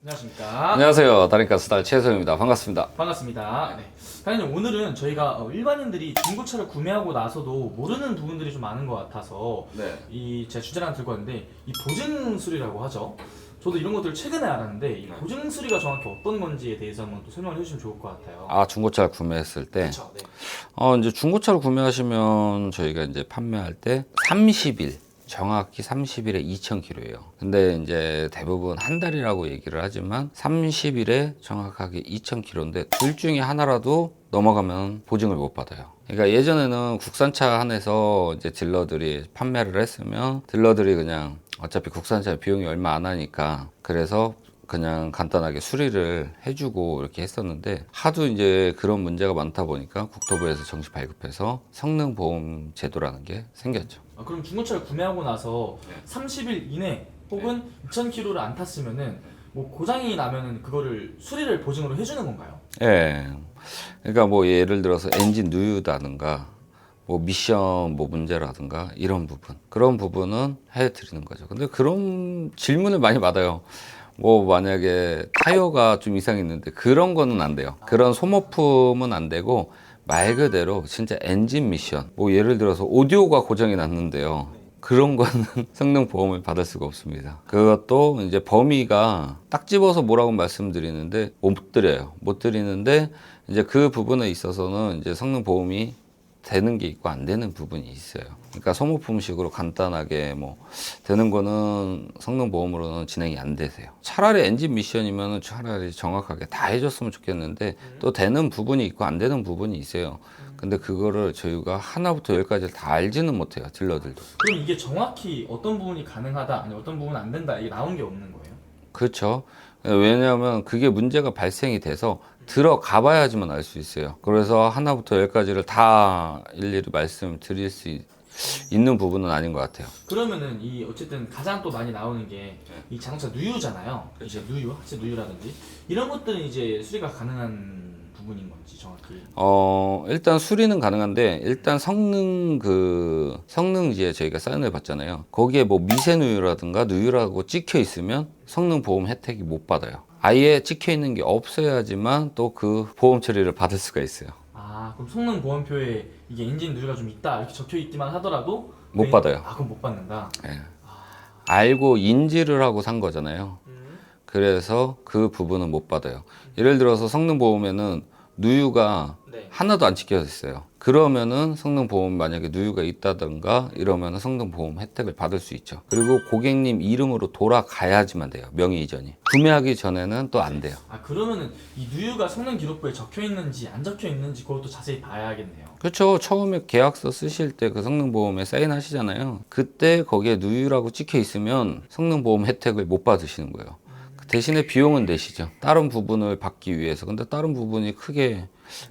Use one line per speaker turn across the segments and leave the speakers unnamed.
안녕하십니까.
안녕하세요. 다린가스달 최소영입니다. 반갑습니다.
반갑습니다. 네. 사장님, 오늘은 저희가 일반인들이 중고차를 구매하고 나서도 모르는 부분들이 좀 많은 것 같아서 제 주제를 하나 들고 왔는데, 이 보증수리라고 하죠. 저도 이런 것들을 최근에 알았는데, 이 보증수리가 정확히 어떤 건지에 대해서 한번 또 설명을 해주시면 좋을 것 같아요.
아, 중고차를 구매했을 때.
그렇죠. 네.
이제 중고차를 구매하시면 저희가 이제 판매할 때 30일, 정확히 30일에 2,000km예요. 근데 이제 대부분 한 달이라고 얘기를 하지만 30일에 정확하게 2,000km인데 둘 중에 하나라도 넘어가면 보증을 못 받아요. 그러니까 예전에는 국산차 한해서 이제 딜러들이 판매를 했으면 딜러들이 그냥 어차피 국산차 비용이 얼마 안 하니까 그래서 그냥 간단하게 수리를 해주고 이렇게 했었는데 하도 이제 그런 문제가 많다 보니까 국토부에서 정식 발급해서 성능보험 제도라는 게 생겼죠.
그럼 중고차를 구매하고 나서 30일 이내 혹은 2,000km를 안 탔으면은 뭐 고장이 나면은 그거를 수리를 보증으로 해주는 건가요?
예. 그러니까 뭐 예를 들어서 엔진 누유다든가 뭐 미션 뭐 문제라든가 이런 부분 그런 부분은 해드리는 거죠. 근데 그런 질문을 많이 받아요. 뭐 만약에 타이어가 좀 이상이 있는데 그런 거는 안 돼요. 그런 소모품은 안 되고 말 그대로 진짜 엔진 미션 뭐 예를 들어서 오디오가 고장이 났는데요. 그런 거는 성능 보험을 받을 수가 없습니다. 그것도 이제 범위가 딱 집어서 뭐라고 말씀드리는데 못 드려요. 못 드리는데 이제 그 부분에 있어서는 이제 성능 보험이 되는 게 있고 안 되는 부분이 있어요. 그러니까 소모품식으로 간단하게 뭐 되는 거는 성능 보험으로는 진행이 안 되세요. 차라리 엔진 미션이면 차라리 정확하게 다 해줬으면 좋겠는데 또 되는 부분이 있고 안 되는 부분이 있어요. 근데 그거를 저희가 하나부터 열까지 다 알지는 못해요. 딜러들도.
그럼 이게 정확히 어떤 부분이 가능하다, 아니 어떤 부분은 안 된다, 이게 나온 게 없는 거예요?
그렇죠. 왜냐하면 그게 문제가 발생이 돼서 들어가 봐야지만 알 수 있어요. 그래서 하나부터 열까지를 다 일일이 말씀드릴 수 있는 부분은 아닌 것 같아요.
그러면은 이 어쨌든 가장 또 많이 나오는 게 이 자동차 누유잖아요. 이제 누유, 하체 누유라든지 이런 것들은 이제 수리가 가능한 부분인 건지 정확히.
일단 수리는 가능한데 일단 성능지에 저희가 사인을 받잖아요. 거기에 뭐 미세누유라든가 누유라고 찍혀 있으면 성능 보험 혜택이 못 받아요. 아예 찍혀 있는 게 없어야지만 또 그 보험 처리를 받을 수가 있어요.
그럼 성능 보험표에 이게 엔진 누유가 좀 있다 이렇게 적혀 있기만 하더라도
못 받아요.
그럼 못 받는다.
예. 알고 인지를 하고 산 거잖아요. 그래서 그 부분은 못 받아요. 예를 들어서 성능보험에는 누유가
네.
하나도 안 찍혀 있어요. 그러면은 성능보험 만약에 누유가 있다던가 이러면은 성능보험 혜택을 받을 수 있죠. 그리고 고객님 이름으로 돌아가야지만 돼요. 명의 이전이. 구매하기 전에는 또 안 돼요.
그러면은 이 누유가 성능 기록부에 적혀 있는지 안 적혀 있는지 그것도 자세히 봐야겠네요.
그렇죠. 처음에 계약서 쓰실 때 그 성능보험에 사인하시잖아요. 그때 거기에 누유라고 찍혀 있으면 성능보험 혜택을 못 받으시는 거예요. 그 대신에 비용은 내시죠. 다른 부분을 받기 위해서. 근데 다른 부분이 크게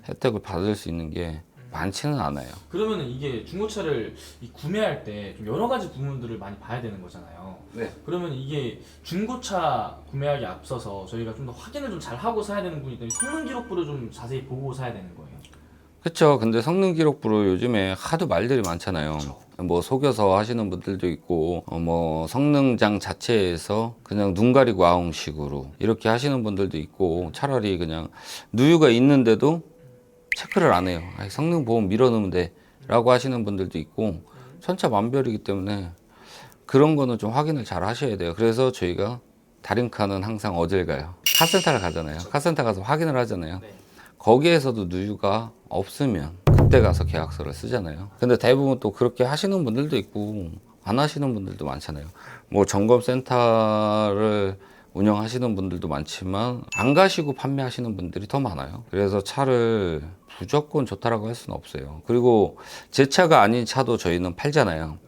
혜택을 받을 수 있는 게 많지는 않아요.
그러면은 이게 중고차를 구매할 때 좀 여러 가지 부분들을 많이 봐야 되는 거잖아요.
네.
그러면 이게 중고차 구매하기 앞서서 저희가 좀 더 확인을 좀 잘 하고 사야 되는 부분이 있다면 성능 기록부를 좀 자세히 보고 사야 되는 거예요.
그렇죠. 근데 성능 기록부로 요즘에 하도 말들이 많잖아요. 뭐 속여서 하시는 분들도 있고 뭐 성능장 자체에서 그냥 눈 가리고 아웅식으로 이렇게 하시는 분들도 있고 차라리 그냥 누유가 있는데도 체크를 안 해요. 성능 보험 밀어넣으면 돼 라고 하시는 분들도 있고 천차만별이기 때문에 그런 거는 좀 확인을 잘 하셔야 돼요. 그래서 저희가 다림카는 항상 어딜 가요? 카센터를 가잖아요. 카센터 가서 확인을 하잖아요. 거기에서도 누유가 없으면 그때 가서 계약서를 쓰잖아요. 근데 대부분 또 그렇게 하시는 분들도 있고 안 하시는 분들도 많잖아요. 뭐 점검센터를 운영하시는 분들도 많지만 안 가시고 판매하시는 분들이 더 많아요. 그래서 차를 무조건 좋다라고 할 수는 없어요. 그리고 제 차가 아닌 차도 저희는 팔잖아요.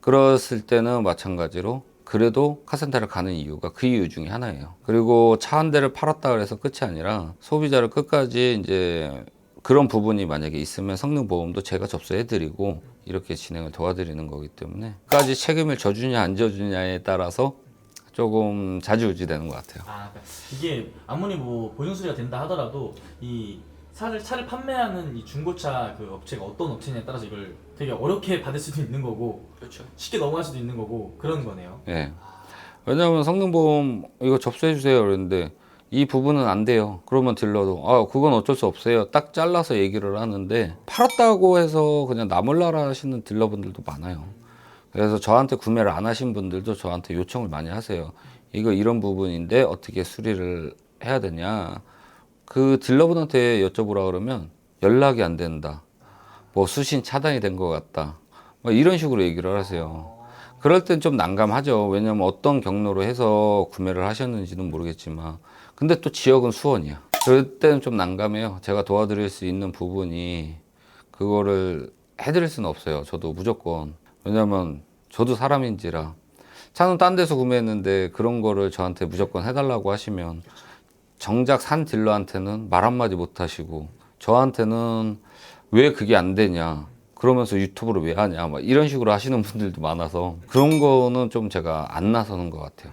그랬을 때는 마찬가지로 그래도 카센터를 가는 이유가 그 이유 중에 하나예요. 그리고 차 한 대를 팔았다 그래서 끝이 아니라 소비자를 끝까지 이제 그런 부분이 만약에 있으면 성능보험도 제가 접수해드리고 이렇게 진행을 도와드리는 거기 때문에 끝까지 책임을 져주냐 안 져주냐에 따라서 조금 좌지우지되는 것 같아요.
그러니까 이게 아무리 뭐 보증수리가 된다 하더라도 이 차를 판매하는 이 중고차 그 업체가 어떤 업체냐에 따라서 이걸 되게 어렵게 받을 수도 있는 거고,
그렇죠.
쉽게 넘어갈 수도 있는 거고 그런 거네요.
예. 왜냐하면 성능보험 이거 접수해 주세요 그랬는데 이 부분은 안 돼요. 그러면 딜러도 그건 어쩔 수 없어요. 딱 잘라서 얘기를 하는데 팔았다고 해서 그냥 나몰라라 하시는 딜러분들도 많아요. 그래서 저한테 구매를 안 하신 분들도 저한테 요청을 많이 하세요. 이거 이런 부분인데 어떻게 수리를 해야 되냐. 그 딜러분한테 여쭤보라 그러면 연락이 안 된다. 뭐 수신 차단이 된 것 같다. 뭐 이런 식으로 얘기를 하세요. 그럴 땐 좀 난감하죠. 왜냐면 어떤 경로로 해서 구매를 하셨는지는 모르겠지만 근데 또 지역은 수원이야. 그럴 때는 좀 난감해요. 제가 도와드릴 수 있는 부분이 그거를 해드릴 수는 없어요. 저도 무조건. 왜냐면 저도 사람인지라 차는 딴 데서 구매했는데 그런 거를 저한테 무조건 해달라고 하시면 정작 산 딜러한테는 말 한마디 못 하시고 저한테는 왜 그게 안 되냐 그러면서 유튜브를 왜 하냐 막 이런 식으로 하시는 분들도 많아서 그런 거는 좀 제가 안 나서는 것 같아요.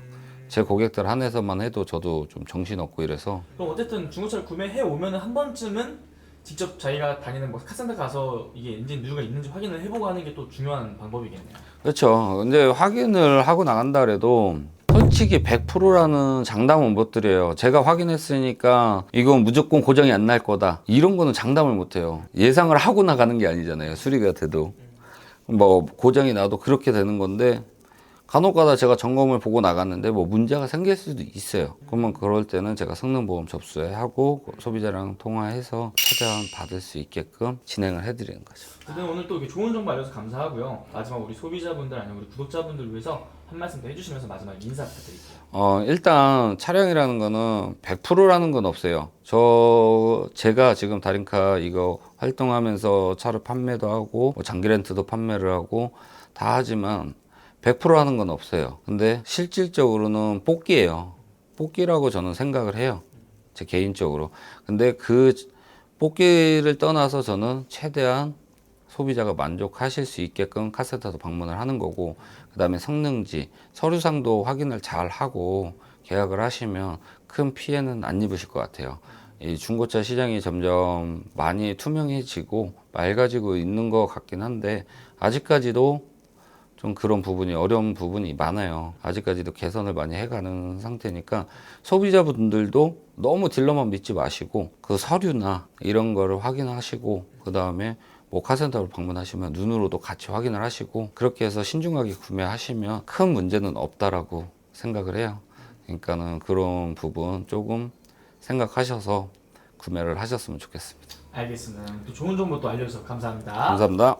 제 고객들 한해서만 해도 저도 좀 정신없고 이래서.
그럼 어쨌든 중고차를 구매해 오면은 한 번쯤은 직접 자기가 다니는 뭐 카센터 가서 이게 엔진 누유가 있는지 확인을 해보고 하는 게 또 중요한 방법이겠네요.
그렇죠. 근데 확인을 하고 나간다 그래도 솔직히 100%라는 장담은 못 드려요. 제가 확인했으니까 이건 무조건 고장이 안 날 거다. 이런 거는 장담을 못 해요. 예상을 하고 나가는 게 아니잖아요. 수리가 돼도. 뭐 고장이 나도 그렇게 되는 건데 간혹가다 제가 점검을 보고 나갔는데 뭐 문제가 생길 수도 있어요. 그러면 그럴 때는 제가 성능보험 접수하고 소비자랑 통화해서 최대한 받을 수 있게끔 진행을 해드리는 거죠.
어쨌든 오늘 또 이렇게 좋은 정보 알려서 감사하고요. 마지막 우리 소비자분들 아니면 우리 구독자분들 위해서 한 말씀 더 해주시면서 마지막 인사 부탁드릴게요.
일단 차량이라는 거는 100%라는 건 없어요. 제가 지금 다린카 이거 활동하면서 차를 판매도 하고 뭐 장기 렌트도 판매를 하고 다 하지만 100% 하는 건 없어요. 근데 실질적으로는 뽑기예요. 뽑기라고 저는 생각을 해요. 제 개인적으로. 근데 그 뽑기를 떠나서 저는 최대한 소비자가 만족하실 수 있게끔 카센터도 방문을 하는 거고, 그 다음에 성능지, 서류상도 확인을 잘 하고 계약을 하시면 큰 피해는 안 입으실 것 같아요. 이 중고차 시장이 점점 많이 투명해지고 맑아지고 있는 것 같긴 한데 아직까지도 좀 그런 부분이 어려운 부분이 많아요. 아직까지도 개선을 많이 해가는 상태니까 소비자분들도 너무 딜러만 믿지 마시고 그 서류나 이런 거를 확인하시고 그 다음에 뭐 카센터를 방문하시면 눈으로도 같이 확인을 하시고 그렇게 해서 신중하게 구매하시면 큰 문제는 없다라고 생각을 해요. 그러니까는 그런 부분 조금 생각하셔서 구매를 하셨으면 좋겠습니다.
알겠습니다. 또 좋은 정보 또 알려주셔서 감사합니다.
감사합니다.